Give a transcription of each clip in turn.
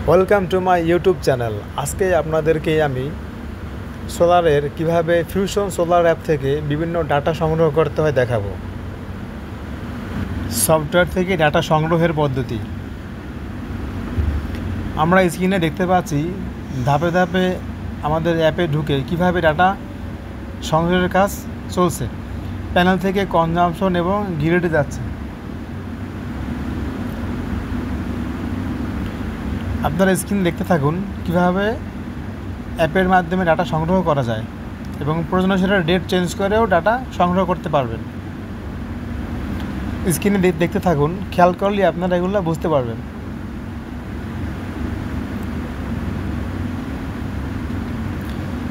Welcome to my YouTube channel. আজকে আপনাদেরকে আমি সোলারের কিভাবে ফিউশন সোলার অ্যাপ থেকে বিভিন্ন ডাটা সংগ্রহ করতে হয় দেখাবো। সফটওয়্যার থেকে ডাটা সংগ্রহের পদ্ধতি আমরা স্ক্রিনে দেখতে পাচ্ছি। ধাপে ধাপে আমাদের অ্যাপে ঢুকে কিভাবে ডাটা সংগ্রহের কাজ চলছে। প্যানেল থেকে কনজাম্পশন এবং গ্রিডে যাচ্ছে। আপনারা স্ক্রিন দেখতে থাকুন কিভাবে অ্যাপের মাধ্যমে ডাটা সংগ্রহ করা যায় এবং প্রয়োজনে সেটা ডেট চেঞ্জ করেও ডাটা সংগ্রহ করতে পারবেন। স্ক্রিনে দেখতে থাকুন, খেয়াল করলে আপনারা এগুলো বুঝতে পারবেন।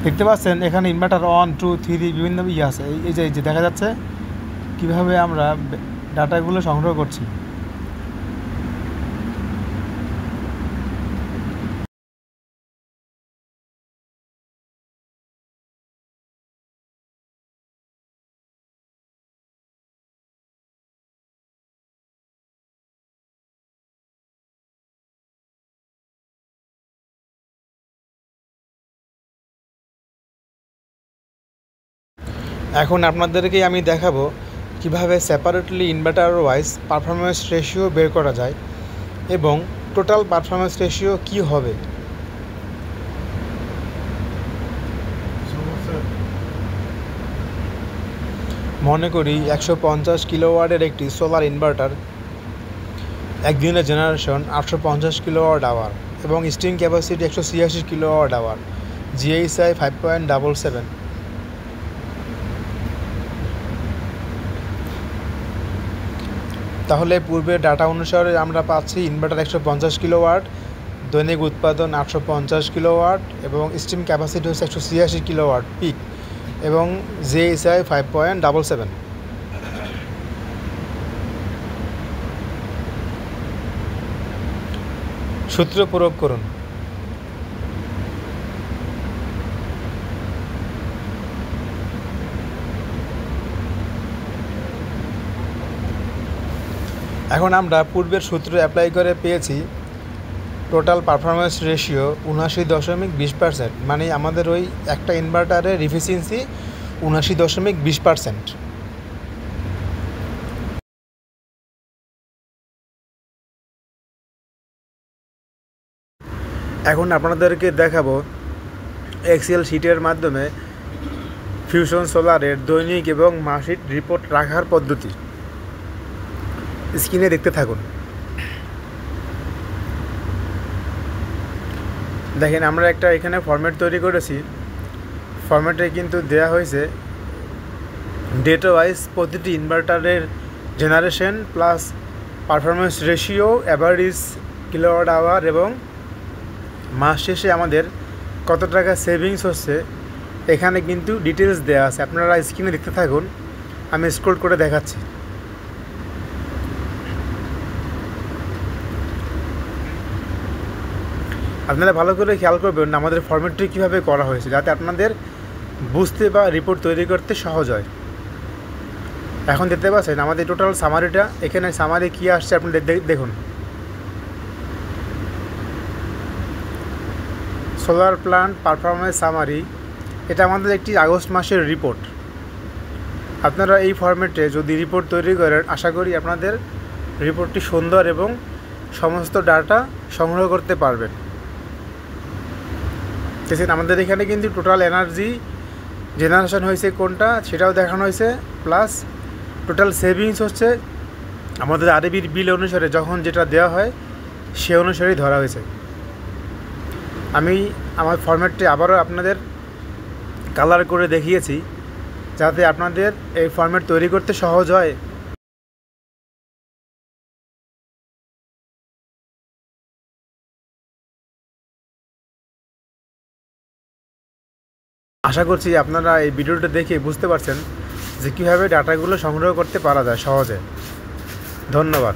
দেখতে পাচ্ছেন এখানে ইনভার্টার 1, 2, 3 বিভিন্ন আছে। এই যে দেখা যাচ্ছে কিভাবে আমরা ডাটাগুলো সংগ্রহ করছি। এখন আপনাদেরকে আমি দেখাবো কিভাবে separately inverter wise performance ratio বের করা যায় এবং টোটাল পারফরমেন্স রেশিও কি হবে। মনে করি 150 কিলোওয়াটের একটি সোলার ইনভার্টার একদিনের জেনারেশন 850 কিলোওয়াট আওয়ার এবং স্টিং ক্যাপাসিটি 186 কিলোওয়াট আওয়ার, জিএইচআই 5.77। তাহলে পূর্বের ডাটা অনুসারে আমরা পাচ্ছি ইনভার্টার 150 কিলোওয়াট, দৈনিক উৎপাদন 850 কিলোওয়াট এবং স্টিম ক্যাপাসিটি হচ্ছে 186 কিলোওয়াট পিক এবং জিএইচআই 5.77। সূত্র প্রয়োগ করুন। এখন আমরা পূর্বের সূত্র অ্যাপ্লাই করে পেয়েছি টোটাল পারফরমেন্স রেশিও 79.20%, মানে আমাদের ওই একটা ইনভার্টারের এফিসিয়েন্সি 79.20%। এখন আপনাদেরকে দেখাবো এক্সেল শিটের মাধ্যমে ফিউশন সোলারের দৈনিক এবং মাসিক রিপোর্ট রাখার পদ্ধতি। স্ক্রিনে দেখতে থাকুন। দেখেন আমরা একটা এখানে ফরম্যাট তৈরি করেছি। ফরম্যাটে কিন্তু দেয়া হয়েছে ডেটা ওয়াইজ প্রতিটি ইনভার্টারের generation plus performance ratio, average kilowatt hour এবং মাস শেষে আমাদের কত টাকা সেভিংস হচ্ছে এখানে কিন্তু ডিটেলস দেওয়া আছে। আপনারা স্ক্রিনে দেখতে থাকুন, আমি স্ক্রল করে দেখাচ্ছি। আপনারা ভালো করে খেয়াল করবেন আমাদের ফরম্যাটটি কীভাবে করা হয়েছে, যাতে আপনাদের বুঝতে বা রিপোর্ট তৈরি করতে সহজ হয়। এখন দেখতে পাচ্ছেন আমাদের টোটাল সামারিটা। এখানে সামারি কী আসছে আপনি দেখুন। সোলার প্ল্যান্ট পারফরমেন্স সামারি, এটা আমাদের একটি আগস্ট মাসের রিপোর্ট। আপনারা এই ফরম্যাটে যদি রিপোর্ট তৈরি করেন, আশা করি আপনাদের রিপোর্টটি সুন্দর এবং সমস্ত ডাটা সংগ্রহ করতে পারবেন। দেখেন আমাদের এখানে কিন্তু টোটাল এনার্জি জেনারেশন হয়েছে কোনটা সেটাও দেখানো হয়েছে, প্লাস টোটাল সেভিংস হচ্ছে আমাদের আরবির বিল অনুসারে যখন যেটা দেওয়া হয় সে অনুসারেই ধরা হয়েছে। আমি আমার ফরম্যাটটি আবারও আপনাদের কালার করে দেখিয়েছি যাতে আপনাদের এই ফরম্যাট তৈরি করতে সহজ হয়। আশা করছি আপনারা এই ভিডিওটা দেখে বুঝতে পারছেন যে কীভাবে ডাটাগুলো সংগ্রহ করতে পারা যায় সহজে। ধন্যবাদ।